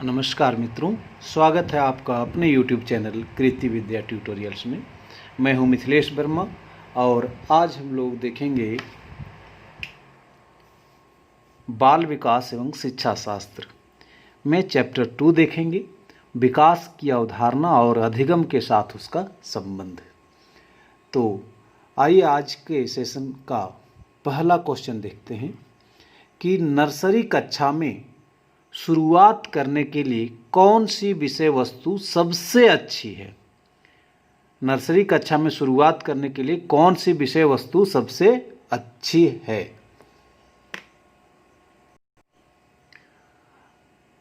नमस्कार मित्रों, स्वागत है आपका अपने YouTube चैनल कृति विद्या ट्यूटोरियल्स में। मैं हूं मिथिलेश वर्मा और आज हम लोग देखेंगे बाल विकास एवं शिक्षा शास्त्र में चैप्टर 2 देखेंगे, विकास की अवधारणा और अधिगम के साथ उसका संबंध। तो आइए आज के सेशन का पहला क्वेश्चन देखते हैं कि नर्सरी कक्षा में शुरुआत करने के लिए कौन सी विषय वस्तु सबसे अच्छी है। नर्सरी कक्षा में शुरुआत करने के लिए कौन सी विषय वस्तु सबसे अच्छी है।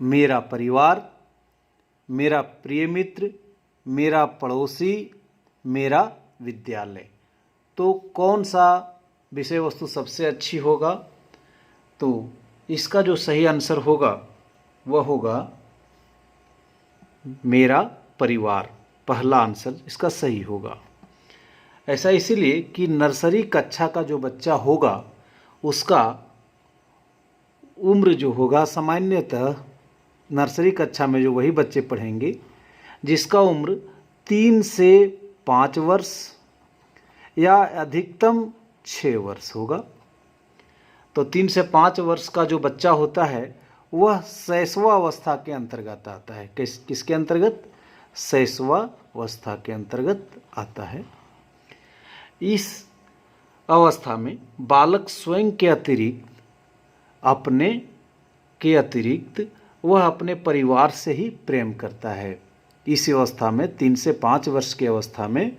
मेरा परिवार, मेरा प्रिय मित्र, मेरा पड़ोसी, मेरा विद्यालय। तो कौन सा विषय वस्तु सबसे अच्छी होगा? तो इसका जो सही आंसर होगा वह होगा मेरा परिवार। पहला आंसर इसका सही होगा। ऐसा इसीलिए कि नर्सरी कक्षा का जो बच्चा होगा उसका उम्र जो होगा, सामान्यतः नर्सरी कक्षा में जो वही बच्चे पढ़ेंगे जिसका उम्र 3 से 5 वर्ष या अधिकतम 6 वर्ष होगा। तो 3 से 5 वर्ष का जो बच्चा होता है वह शैशवावस्था के अंतर्गत आता है। किसके अंतर्गत? शैशवावस्था के अंतर्गत आता है। इस अवस्था में बालक स्वयं के अतिरिक्त वह अपने परिवार से ही प्रेम करता है। इस अवस्था में 3 से 5 वर्ष की अवस्था में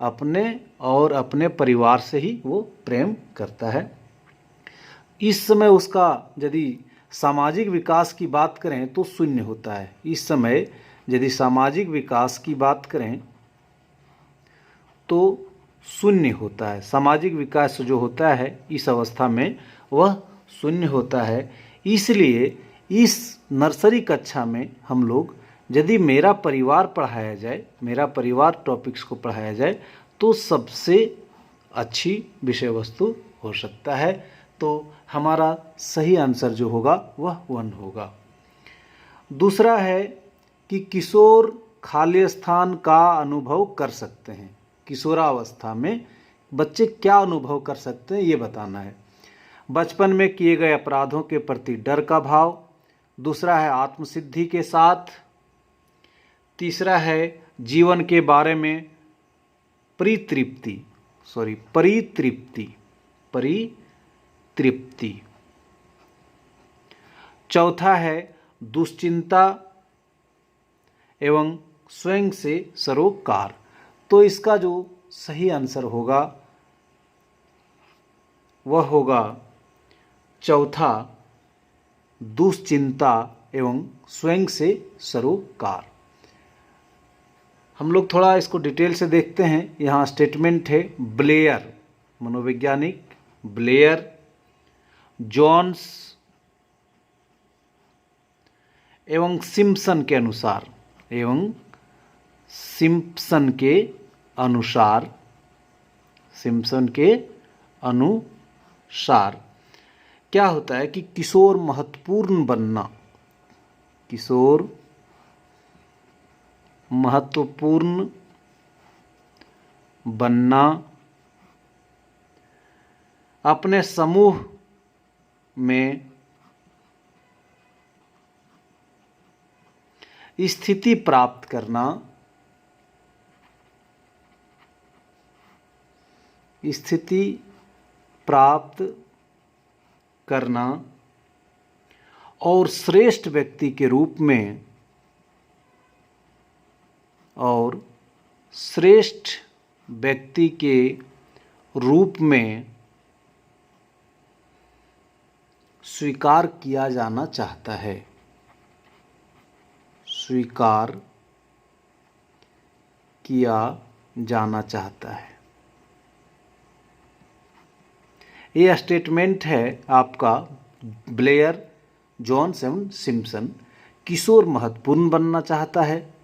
अपने परिवार से ही वो प्रेम करता है। इस समय उसका यदि सामाजिक विकास की बात करें तो शून्य होता है। इस समय यदि सामाजिक विकास की बात करें तो शून्य होता है। सामाजिक विकास जो होता है इस अवस्था में वह शून्य होता है। इसलिए इस नर्सरी कक्षा में हम लोग यदि मेरा परिवार पढ़ाया जाए, मेरा परिवार टॉपिक्स को पढ़ाया जाए तो सबसे अच्छी विषय वस्तु हो सकता है। तो हमारा सही आंसर जो होगा वह 1 होगा। दूसरा है कि किशोर खाली स्थान का अनुभव कर सकते हैं। किशोरावस्था में बच्चे क्या अनुभव कर सकते हैं ये बताना है। बचपन में किए गए अपराधों के प्रति डर का भाव। दूसरा है आत्मसिद्धि के साथ। तीसरा है जीवन के बारे में परितृप्ति। चौथा है दुश्चिंता एवं स्वयं से सरोकार। तो इसका जो सही आंसर होगा वह होगा चौथा, दुश्चिंता एवं स्वयं से सरोकार। हम लोग थोड़ा इसको डिटेल से देखते हैं। यहाँ स्टेटमेंट है ब्लेयर, मनोवैज्ञानिक ब्लेयर, जॉन्स एवं सिम्पसन के अनुसार क्या होता है कि किशोर महत्वपूर्ण बनना, अपने समूह में स्थिति प्राप्त करना और श्रेष्ठ व्यक्ति के रूप में स्वीकार किया जाना चाहता है। यह स्टेटमेंट है आपका ब्लेयर, जॉन्स एवं सिम्पसन। किशोर महत्वपूर्ण बनना चाहता है,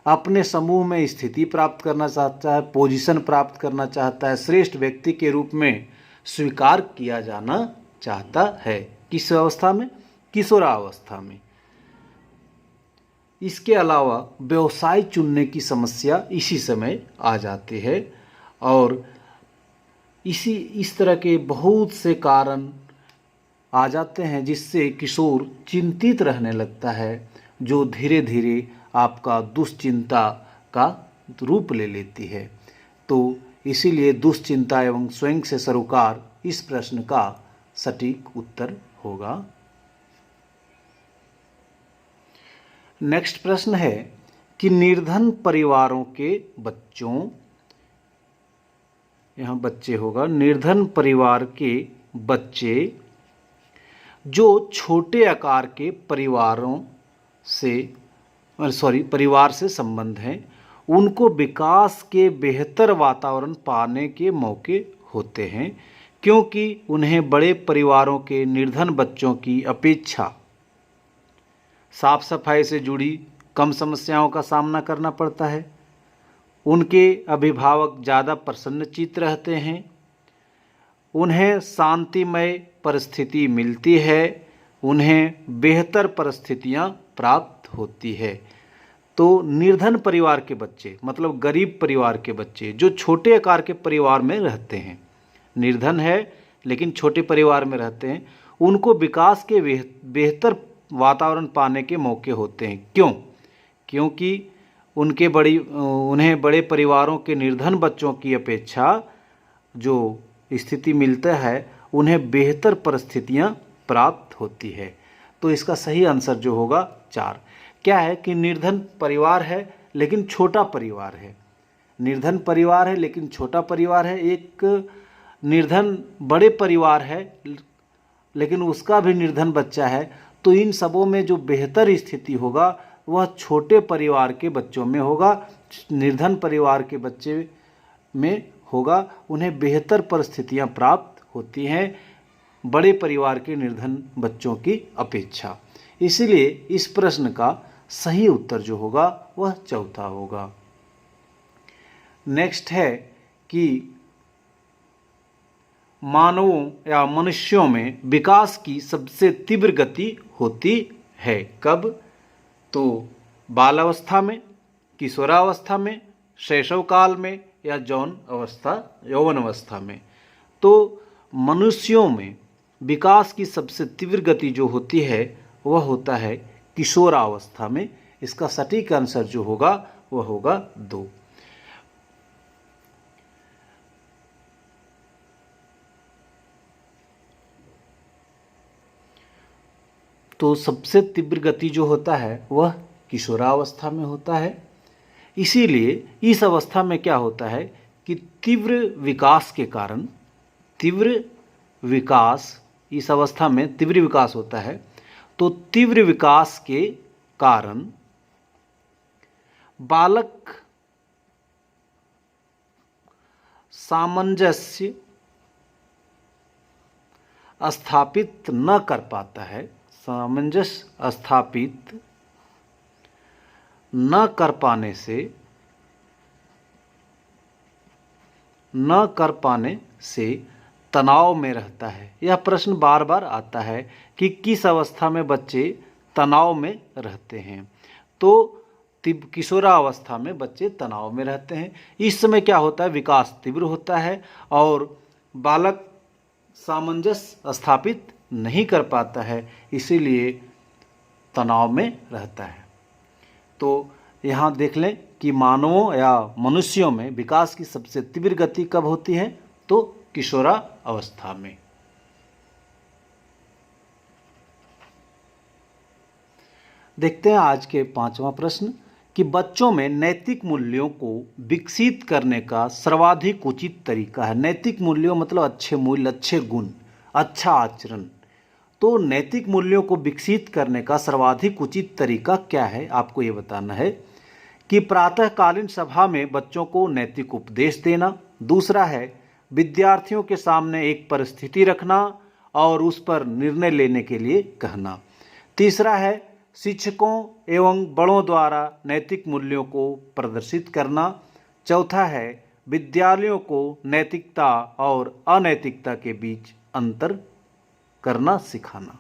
अपने समूह में स्थिति प्राप्त करना चाहता है, पोजीशन प्राप्त करना चाहता है, श्रेष्ठ व्यक्ति के रूप में स्वीकार किया जाना चाहता है। किस अवस्था में? किशोरावस्था में। इसके अलावा व्यवसाय चुनने की समस्या इसी समय आ जाती है और इस तरह के बहुत से कारण आ जाते हैं जिससे किशोर चिंतित रहने लगता है, जो धीरे धीरे आपका दुश्चिंता का रूप ले लेती है। तो इसीलिए दुश्चिंता एवं स्वयं से सरोकार इस प्रश्न का सटीक उत्तर होगा। नेक्स्ट प्रश्न है कि निर्धन परिवारों के बच्चों, यहाँ बच्चे होगा, निर्धन परिवार के बच्चे जो छोटे आकार के परिवार से संबंध हैं, उनको विकास के बेहतर वातावरण पाने के मौके होते हैं, क्योंकि उन्हें बड़े परिवारों के निर्धन बच्चों की अपेक्षा साफ सफाई से जुड़ी कम समस्याओं का सामना करना पड़ता है। उनके अभिभावक ज़्यादा प्रसन्नचित्त रहते हैं, उन्हें शांतिमय परिस्थिति मिलती है, उन्हें बेहतर परिस्थितियां प्राप्त होती है। तो निर्धन परिवार के बच्चे मतलब गरीब परिवार के बच्चे जो छोटे आकार के परिवार में रहते हैं, निर्धन है लेकिन छोटे परिवार में रहते हैं, उनको विकास के बेहतर वातावरण पाने के मौके होते हैं। क्यों? क्योंकि उन्हें बड़े परिवारों के निर्धन बच्चों की अपेक्षा जो स्थिति मिलता है, उन्हें बेहतर परिस्थितियां प्राप्त होती है। तो इसका सही आंसर जो होगा 4 क्या है कि निर्धन परिवार है लेकिन छोटा परिवार है। निर्धन परिवार है लेकिन छोटा परिवार है। एक निर्धन बड़े परिवार है लेकिन उसका भी निर्धन बच्चा है। तो इन सबों में जो बेहतर स्थिति होगा वह छोटे परिवार के बच्चों में होगा, निर्धन परिवार के बच्चे में होगा। उन्हें बेहतर परिस्थितियां प्राप्त होती हैं बड़े परिवार के निर्धन बच्चों की अपेक्षा। इसलिए इस प्रश्न का सही उत्तर जो होगा वह चौथा होगा। नेक्स्ट है कि मानवों या मनुष्यों में विकास की सबसे तीव्र गति होती है कब? तो बालावस्था में, किशोरावस्था में, शैशव काल में या यौवन अवस्था में। तो मनुष्यों में विकास की सबसे तीव्र गति जो होती है वह होता है किशोरावस्था में। इसका सटीक आंसर जो होगा वह होगा 2। तो सबसे तीव्र गति जो होता है वह किशोरावस्था में होता है। इसीलिए इस अवस्था में क्या होता है कि तीव्र विकास के कारण, इस अवस्था में तीव्र विकास होता है। तो तीव्र विकास के कारण बालक सामंजस्य स्थापित न कर पाता है, सामंजस्य स्थापित न कर पाने से तनाव में रहता है। यह प्रश्न बार बार आता है कि किस अवस्था में बच्चे तनाव में रहते हैं। तो किशोरावस्था में बच्चे तनाव में रहते हैं। इस समय क्या होता है, विकास तीव्र होता है और बालक सामंजस्य स्थापित नहीं कर पाता है, इसीलिए तनाव में रहता है। तो यहाँ देख लें कि मानवों या मनुष्यों में विकास की सबसे तीव्र गति कब होती है? तो किशोरावस्था में। देखते हैं आज के 5वां प्रश्न कि बच्चों में नैतिक मूल्यों को विकसित करने का सर्वाधिक उचित तरीका है। नैतिक मूल्यों मतलब अच्छे मूल्य, अच्छे गुण, अच्छा आचरण। तो नैतिक मूल्यों को विकसित करने का सर्वाधिक उचित तरीका क्या है, आपको ये बताना है कि प्रातःकालीन सभा में बच्चों को नैतिक उपदेश देना। दूसरा है विद्यार्थियों के सामने एक परिस्थिति रखना और उस पर निर्णय लेने के लिए कहना। तीसरा है शिक्षकों एवं बड़ों द्वारा नैतिक मूल्यों को प्रदर्शित करना। चौथा है विद्यालयों को नैतिकता और अनैतिकता के बीच अंतर करना सिखाना।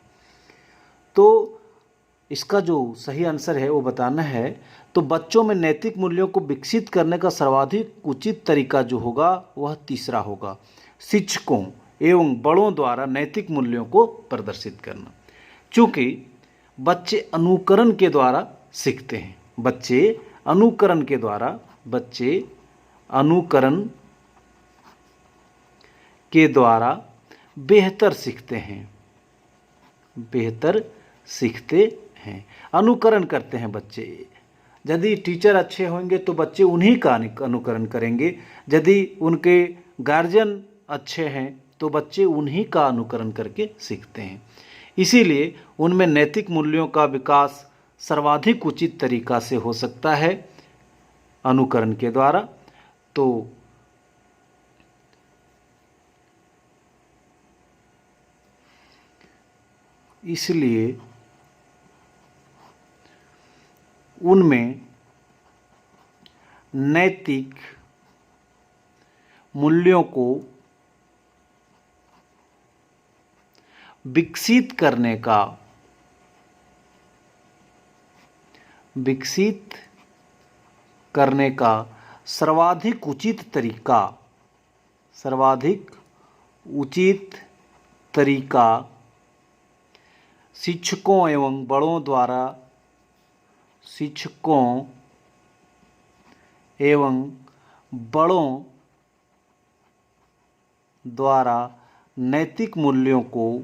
तो इसका जो सही आंसर है वो बताना है। तो बच्चों में नैतिक मूल्यों को विकसित करने का सर्वाधिक उचित तरीका जो होगा वह तीसरा होगा, शिक्षकों एवं बड़ों द्वारा नैतिक मूल्यों को प्रदर्शित करना। चूँकि बच्चे अनुकरण के द्वारा सीखते हैं, बच्चे अनुकरण के द्वारा बेहतर सीखते हैं, अनुकरण करते हैं बच्चे। यदि टीचर अच्छे होंगे तो बच्चे उन्हीं का अनुकरण करेंगे, यदि उनके गार्जियन अच्छे हैं तो बच्चे उन्हीं का अनुकरण करके सीखते हैं। इसीलिए उनमें नैतिक मूल्यों का विकास सर्वाधिक उचित तरीका से हो सकता है अनुकरण के द्वारा। तो इसलिए उनमें नैतिक मूल्यों को विकसित करने का सर्वाधिक उचित तरीका शिक्षकों एवं बड़ों द्वारा नैतिक मूल्यों को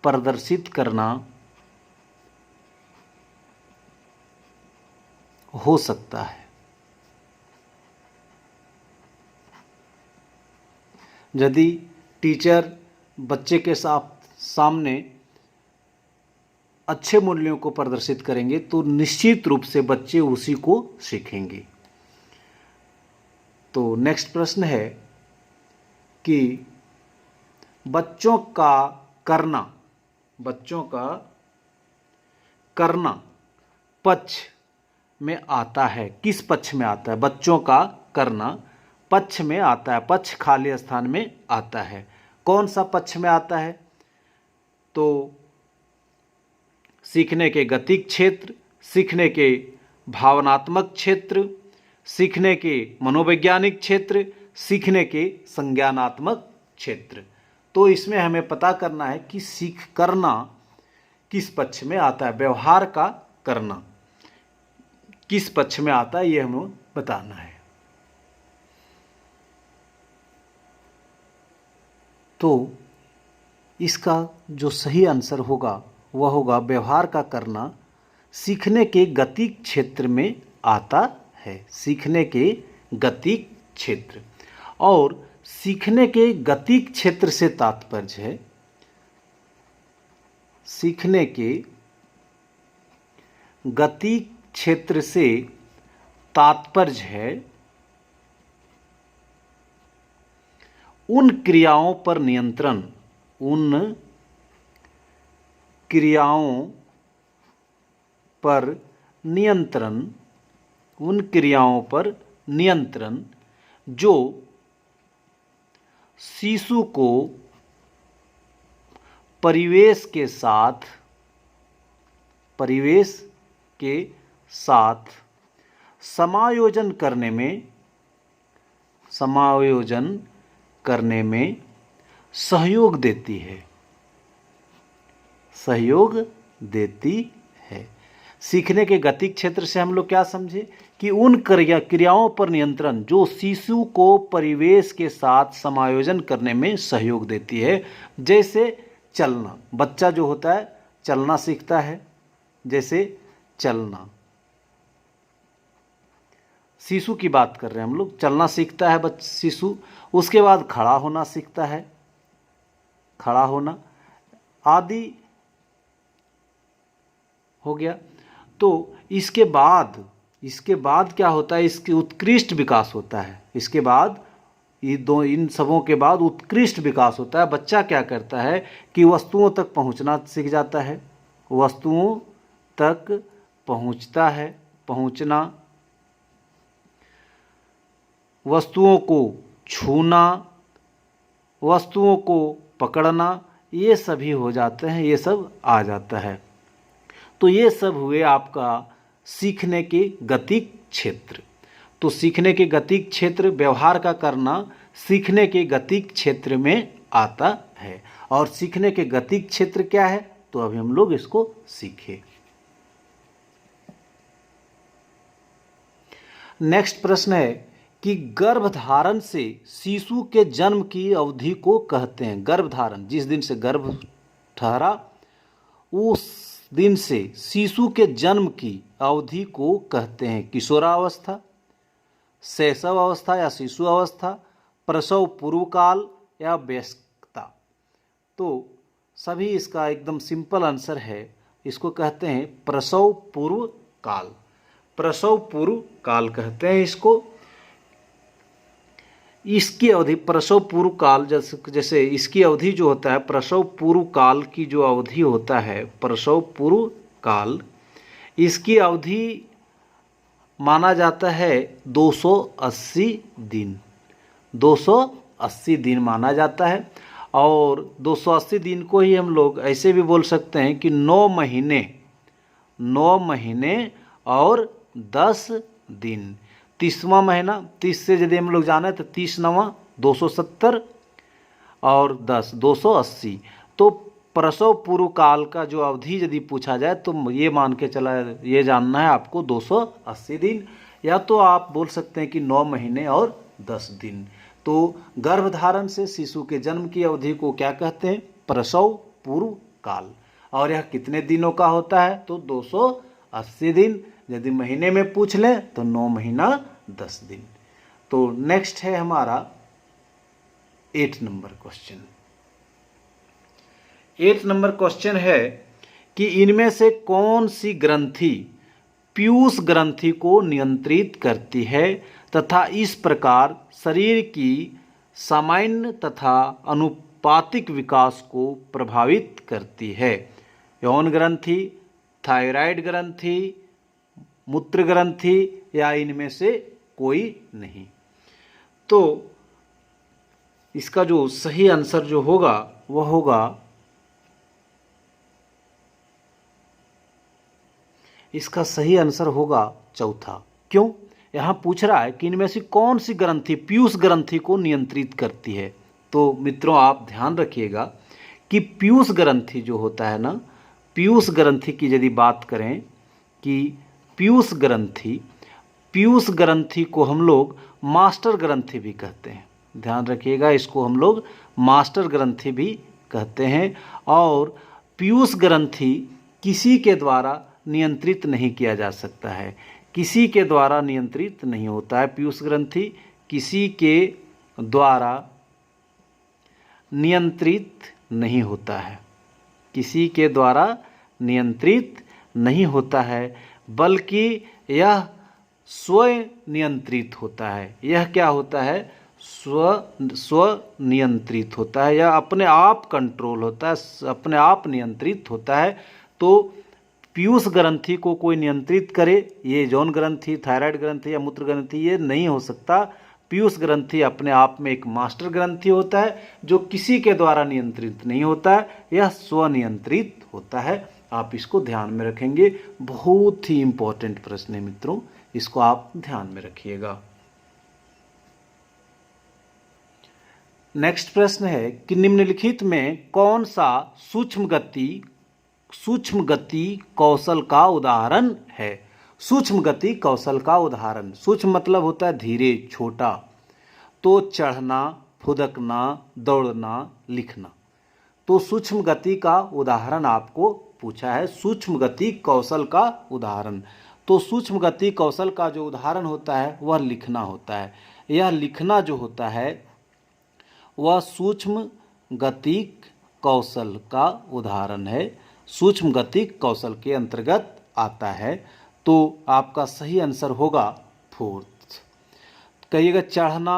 प्रदर्शित करना हो सकता है। यदि टीचर बच्चे के सामने अच्छे मूल्यों को प्रदर्शित करेंगे तो निश्चित रूप से बच्चे उसी को सीखेंगे। तो नेक्स्ट प्रश्न है कि बच्चों का करना पक्ष में आता है, किस पक्ष में आता है? बच्चों का करना पक्ष में आता है, पक्ष खाली स्थान में आता है। कौन सा पक्ष में आता है? तो सीखने के गतिक क्षेत्र, सीखने के भावनात्मक क्षेत्र, सीखने के मनोवैज्ञानिक क्षेत्र, सीखने के संज्ञानात्मक क्षेत्र। तो इसमें हमें पता करना है कि करना किस पक्ष में आता है, व्यवहार का करना किस पक्ष में आता है, ये हमें बताना है। तो इसका जो सही आंसर होगा वह होगा व्यवहार का करना सीखने के गतिक क्षेत्र में आता है, सीखने के गतिक क्षेत्र। और सीखने के गतिक क्षेत्र से तात्पर्य है, सीखने के गतिक क्षेत्र से तात्पर्य है उन क्रियाओं पर नियंत्रण, उन क्रियाओं पर नियंत्रण जो शिशु को परिवेश के साथ समायोजन करने में सहयोग देती है। सीखने के गतिक क्षेत्र से हम लोग क्या समझे कि उन क्रियाओं पर नियंत्रण जो शिशु को परिवेश के साथ समायोजन करने में सहयोग देती है। जैसे चलना, बच्चा जो होता है चलना सीखता है, जैसे चलना, शिशु की बात कर रहे हैं हम लोग, चलना सीखता है शिशु, उसके बाद खड़ा होना सीखता है, खड़ा होना आदि हो गया। तो इसके बाद क्या होता है, इसके उत्कृष्ट विकास होता है। इसके बाद इन सबों के बाद उत्कृष्ट विकास होता है। बच्चा क्या करता है कि वस्तुओं तक पहुंचना सीख जाता है, वस्तुओं तक पहुंचना, वस्तुओं को छूना, वस्तुओं को पकड़ना, ये सभी हो जाते हैं, ये सब आ जाता है। तो ये सब हुए आपका सीखने के गतिक क्षेत्र। तो सीखने के गतिक क्षेत्र, व्यवहार का करना सीखने के गतिक क्षेत्र में आता है। और सीखने के गतिक क्षेत्र क्या है, तो अभी हम लोग इसको सीखे। नेक्स्ट प्रश्न है कि गर्भधारण से शिशु के जन्म की अवधि को कहते हैं। गर्भधारण, जिस दिन से गर्भ ठहरा उस दिन से शिशु के जन्म की अवधि को कहते हैं किशोरावस्था, शैशव अवस्था या शिशु अवस्था, प्रसव पूर्व काल या वयस्कता। तो सभी इसका एकदम सिंपल आंसर है, इसको कहते हैं प्रसव पूर्व काल। प्रसव पूर्व काल कहते हैं इसको। इसकी अवधि प्रसव पूर्व काल, जैसे इसकी अवधि जो होता है, प्रसव पूर्व काल की जो अवधि होता है, प्रसव पूर्व काल, इसकी अवधि माना जाता है 280 दिन। 280 दिन माना जाता है। और 280 दिन को ही हम लोग ऐसे भी बोल सकते हैं कि 9 महीने और 10 दिन। 30वां महीना, 30 से यदि हम लोग जाने तो 30 9वां 270 और 10 280। तो प्रसव पूर्व काल का जो अवधि यदि पूछा जाए तो ये मान के चला, ये जानना है आपको 280 दिन, या तो आप बोल सकते हैं कि 9 महीने और 10 दिन। तो गर्भधारण से शिशु के जन्म की अवधि को क्या कहते हैं, प्रसव पूर्व काल। और यह कितने दिनों का होता है, तो 280 दिन। यदि महीने में पूछ लें तो 9 महीना 10 दिन। तो नेक्स्ट है हमारा 8 नंबर क्वेश्चन। 8 नंबर क्वेश्चन है कि इनमें से कौन सी ग्रंथि पीयूष ग्रंथि को नियंत्रित करती है तथा इस प्रकार शरीर की सामान्य तथा अनुपातिक विकास को प्रभावित करती है। यौन ग्रंथि, थायराइड ग्रंथि, मूत्र ग्रंथि, या इनमें से कोई नहीं। तो इसका जो सही आंसर जो होगा वह होगा, इसका सही आंसर होगा चौथा। क्यों, यहाँ पूछ रहा है कि इनमें से कौन सी ग्रंथि पीयूष ग्रंथि को नियंत्रित करती है। तो मित्रों आप ध्यान रखिएगा कि पीयूष ग्रंथि जो होता है ना, पीयूष ग्रंथि की यदि बात करें कि पीयूष ग्रंथि को हम लोग मास्टर ग्रंथि भी कहते हैं। ध्यान रखिएगा, इसको हम लोग मास्टर ग्रंथि भी कहते हैं। और पीयूष ग्रंथि किसी के द्वारा नियंत्रित नहीं किया जा सकता है, किसी के द्वारा नियंत्रित नहीं होता है। पीयूष ग्रंथि किसी के द्वारा नियंत्रित नहीं होता है, किसी के द्वारा नियंत्रित नहीं होता है, बल्कि यह स्वयं नियंत्रित होता है। यह क्या होता है, स्व नियंत्रित होता है, या अपने आप कंट्रोल होता है, अपने आप नियंत्रित होता है। तो पीयूष ग्रंथि को कोई नियंत्रित करे, ये यौन ग्रंथि, थायराइड ग्रंथि या मूत्र ग्रंथि, ये नहीं हो सकता। पीयूष ग्रंथि अपने आप में एक मास्टर ग्रंथि होता है जो किसी के द्वारा नियंत्रित नहीं होता है, यह स्वनियंत्रित होता है। आप इसको ध्यान में रखेंगे, बहुत ही इंपॉर्टेंट प्रश्न है मित्रों, इसको आप ध्यान में रखिएगा। नेक्स्ट प्रश्न है कि निम्नलिखित में कौन सा सूक्ष्म गति कौशल का उदाहरण है। सूक्ष्म गति कौशल का उदाहरण, सूक्ष्म मतलब होता है धीरे, छोटा। तो चढ़ना, फुदकना, दौड़ना, लिखना। तो सूक्ष्म गति का उदाहरण आपको पूछा है, सूक्ष्म गति कौशल का उदाहरण। तो सूक्ष्म गति कौशल का जो उदाहरण होता है वह लिखना होता है। यह लिखना जो होता है वह सूक्ष्म गति कौशल का उदाहरण है, सूक्ष्म गति कौशल के अंतर्गत आता है। तो आपका सही आंसर होगा 4th। कहिएगा चढ़ना,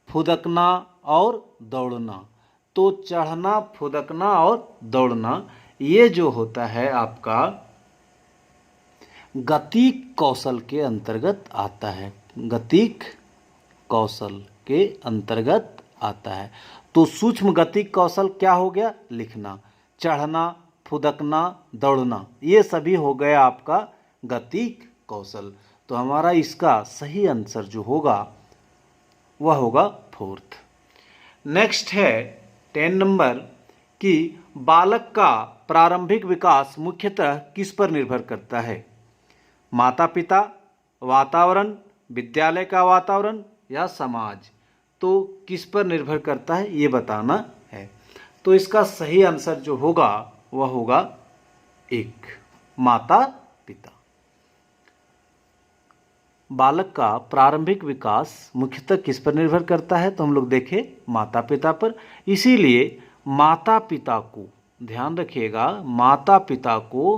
फुदकना और दौड़ना। तो चढ़ना, फुदकना और दौड़ना ये जो होता है आपका गतिक कौशल के अंतर्गत आता है, गतिक कौशल के अंतर्गत आता है। तो सूक्ष्म गति कौशल क्या हो गया? लिखना, चढ़ना, फुदकना, दौड़ना, ये सभी हो गया आपका गतिक कौशल। तो हमारा इसका सही आंसर जो होगा वह होगा 4th। नेक्स्ट है 10 नंबर कि बालक का प्रारंभिक विकास मुख्यतः किस पर निर्भर करता है? माता पिता, वातावरण, विद्यालय का वातावरण या समाज। तो किस पर निर्भर करता है ये बताना है। तो इसका सही आंसर जो होगा वह होगा 1, माता पिता। बालक का प्रारंभिक विकास मुख्यतः किस पर निर्भर करता है? तो हम लोग देखें माता पिता पर। इसीलिए माता पिता को, ध्यान रखिएगा, माता पिता को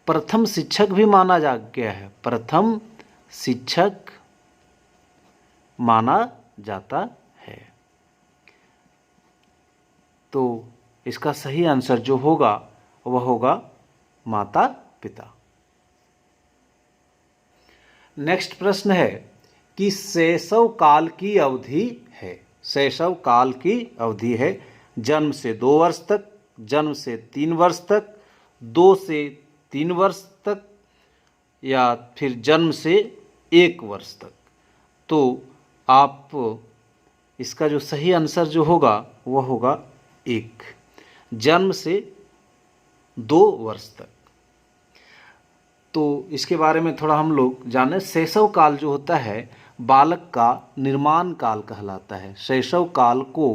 प्रथम शिक्षक भी माना जा गया है, प्रथम शिक्षक माना जाता है। तो इसका सही आंसर जो होगा वह होगा माता पिता। नेक्स्ट प्रश्न है कि शैशव काल की अवधि है, शैशव काल की अवधि है जन्म से 2 वर्ष तक, जन्म से 3 वर्ष तक, 2 से 3 वर्ष तक, या फिर जन्म से 1 वर्ष तक। तो आप इसका जो सही आंसर जो होगा वह होगा 1, जन्म से 2 वर्ष तक। तो इसके बारे में थोड़ा हम लोग जाने। शैशव काल जो होता है बालक का निर्माण काल कहलाता है। शैशव काल को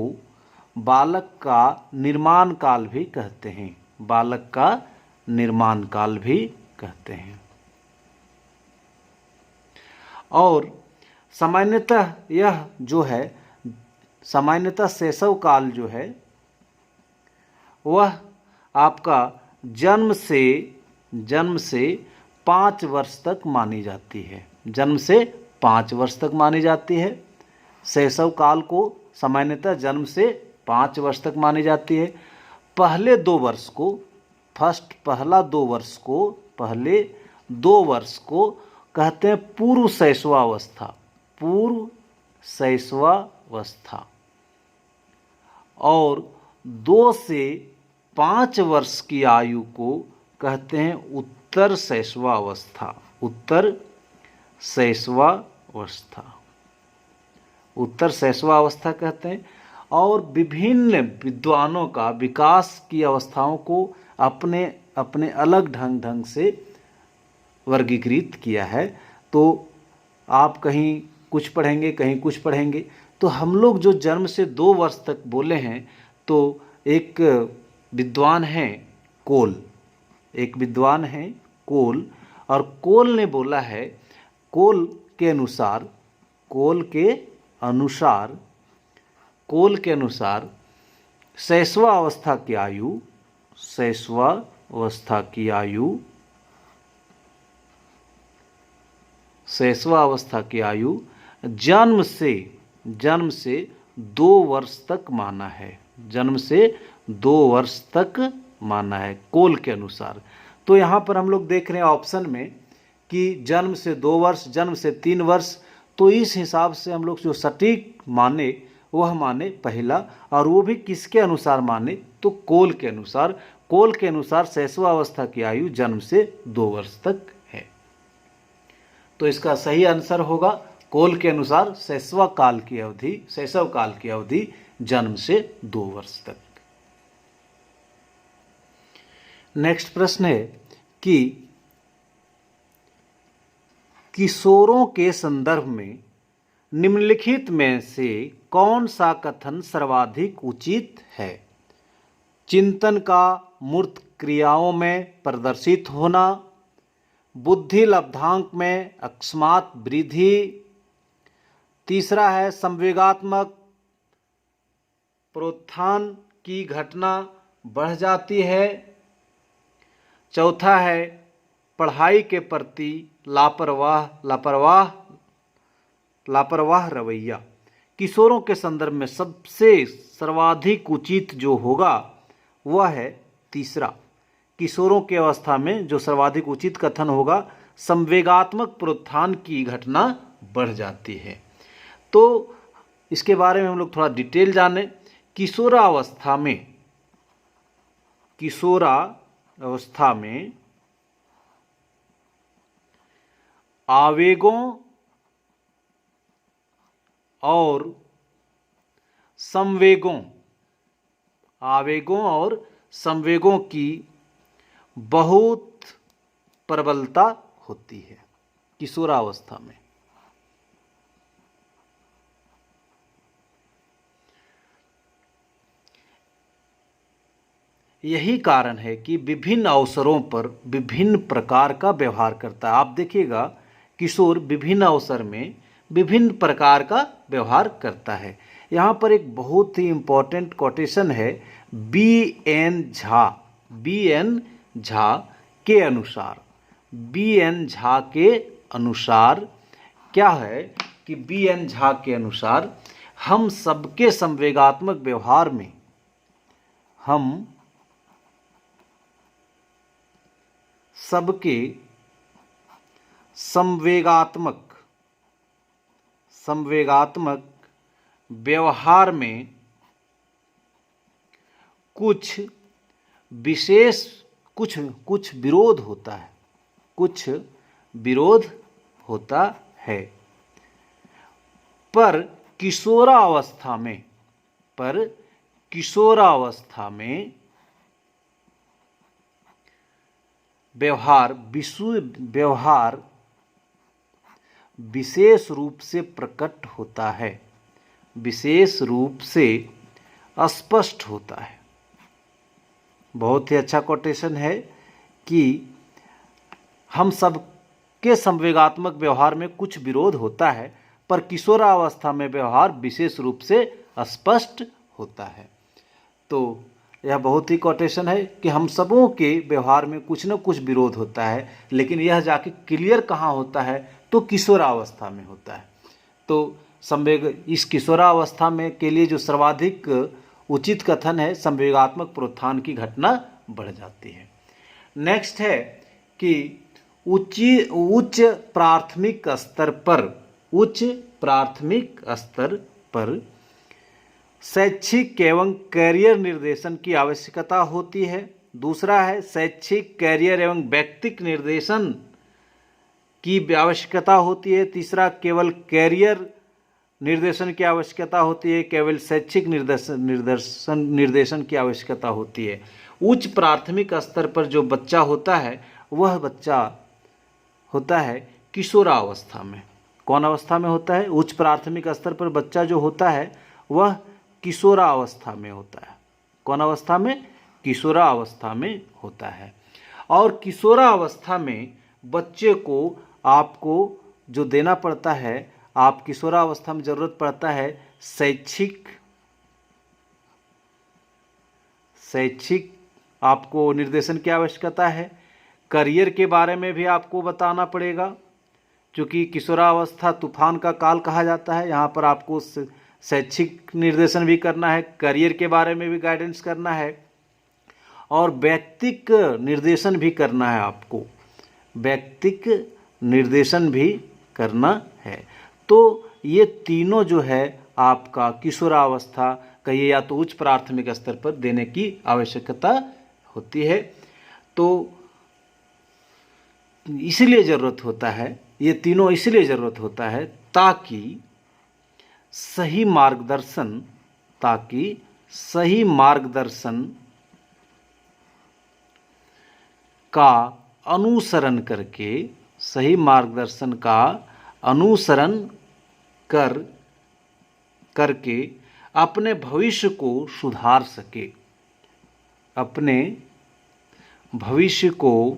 बालक का निर्माण काल भी कहते हैं, बालक का निर्माण काल भी कहते हैं। और सामान्यतः यह जो है, सामान्यतः शैशव काल जो है वह आपका जन्म से 5 वर्ष तक मानी जाती है, जन्म से 5 वर्ष तक मानी जाती है। शैशव काल को सामान्यतः जन्म से 5 वर्ष तक मानी जाती है। पहले 2 वर्ष को, पहले 2 वर्ष को कहते हैं पूर्व शैशवावस्था, पूर्व शैशवावस्था। और 2 से 5 वर्ष की आयु को कहते हैं उत्तर शैशवावस्था, उत्तर शैशवावस्था, उत्तर शैशवावस्था कहते हैं। और विभिन्न विद्वानों का विकास की अवस्थाओं को अपने अपने अलग ढंग से वर्गीकृत किया है। तो आप कहीं कुछ पढ़ेंगे, कहीं कुछ पढ़ेंगे। तो हम लोग जो जन्म से 2 वर्ष तक बोले हैं, तो एक विद्वान हैं कोल, एक विद्वान हैं कोल, और कोल ने बोला है, कोल के अनुसार शैशवावस्था की आयु जन्म से 2 वर्ष तक माना है, जन्म से 2 वर्ष तक माना है कोल के अनुसार। तो यहाँ पर हम लोग देख रहे हैं ऑप्शन में कि जन्म से 2 वर्ष, जन्म से 3 वर्ष। तो इस हिसाब से हम लोग जो सटीक माने वह माने पहला, और वो भी किसके अनुसार माने? तो कोल के अनुसार। कोल के अनुसार शैशवावस्था की आयु जन्म से 2 वर्ष तक है। तो इसका सही आंसर होगा कोल के अनुसार शैशव काल की अवधि जन्म से 2 वर्ष तक। नेक्स्ट प्रश्न है कि किशोरों के संदर्भ में निम्नलिखित में से कौन सा कथन सर्वाधिक उचित है? चिंतन का मूर्त क्रियाओं में प्रदर्शित होना, बुद्धि लब्धांक में अकस्मात वृद्धि, तीसरा है संवेगात्मक प्रोत्थान की घटना बढ़ जाती है, चौथा है पढ़ाई के प्रति लापरवाह रवैया। किशोरों के संदर्भ में सबसे सर्वाधिक उचित जो होगा वह है तीसरा। किशोरों की अवस्था में जो सर्वाधिक उचित कथन होगा, संवेगात्मक प्रोत्थान की घटना बढ़ जाती है। तो इसके बारे में हम लोग थोड़ा डिटेल जानें किशोरावस्था में आवेगों और संवेगों की बहुत प्रबलता होती है किशोरावस्था में। यही कारण है कि विभिन्न अवसरों पर विभिन्न प्रकार का व्यवहार करता है। आप देखिएगा किशोर विभिन्न अवसर में विभिन्न प्रकार का व्यवहार करता है। यहाँ पर एक बहुत ही इम्पोर्टेंट कोटेशन है बी.एन. झा के अनुसार क्या है कि बी.एन. झा के अनुसार हम सबके संवेगात्मक व्यवहार में सबके संवेगात्मक व्यवहार में कुछ विरोध होता है पर किशोरावस्था में व्यवहार विशेष रूप से प्रकट होता है, विशेष रूप से स्पष्ट होता है। बहुत ही अच्छा कोटेशन है कि हम सबके संवेगात्मक व्यवहार में कुछ विरोध होता है पर किशोरावस्था में व्यवहार विशेष रूप से स्पष्ट होता है। तो यह बहुत ही कोटेशन है कि हम सबों के व्यवहार में कुछ न कुछ विरोध होता है, लेकिन यह जाके क्लियर कहाँ होता है तो किशोरावस्था में होता है। तो इस किशोरावस्था में के लिए जो सर्वाधिक उचित कथन है संवेगात्मक प्रोत्थान की घटना बढ़ जाती है। नेक्स्ट है कि उच्च प्राथमिक स्तर पर शैक्षिक एवं कैरियर निर्देशन की आवश्यकता होती है। दूसरा है शैक्षिक कैरियर एवं व्यक्तिक निर्देशन की आवश्यकता होती है। तीसरा केवल कैरियर निर्देशन की आवश्यकता होती है, केवल शैक्षिक निर्देशन की आवश्यकता होती है। उच्च प्राथमिक स्तर पर जो बच्चा होता है वह बच्चा होता है किशोरावस्था में। कौन अवस्था में होता है? उच्च प्राथमिक स्तर पर बच्चा जो होता है वह किशोरावस्था में होता है। कौन अवस्था में? किशोरावस्था में होता है। और किशोरावस्था में बच्चे को आपको जो देना पड़ता है, आप किशोरावस्था में ज़रूरत पड़ता है शैक्षिक आपको निर्देशन की आवश्यकता है। करियर के बारे में भी आपको बताना पड़ेगा, क्योंकि किशोरावस्था तूफान का काल कहा जाता है। यहाँ पर आपको शैक्षिक निर्देशन भी करना है, करियर के बारे में भी गाइडेंस करना है और व्यक्तिक निर्देशन भी करना है। आपको व्यक्तिक निर्देशन भी करना है। तो ये तीनों जो है आपका किशोरावस्था कहिए या तो उच्च प्राथमिक स्तर पर देने की आवश्यकता होती है। तो इसलिए ज़रूरत होता है, ये तीनों इसलिए ज़रूरत होता है ताकि सही मार्गदर्शन का अनुसरण करके अपने भविष्य को सुधार सके, अपने भविष्य को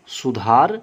सुधार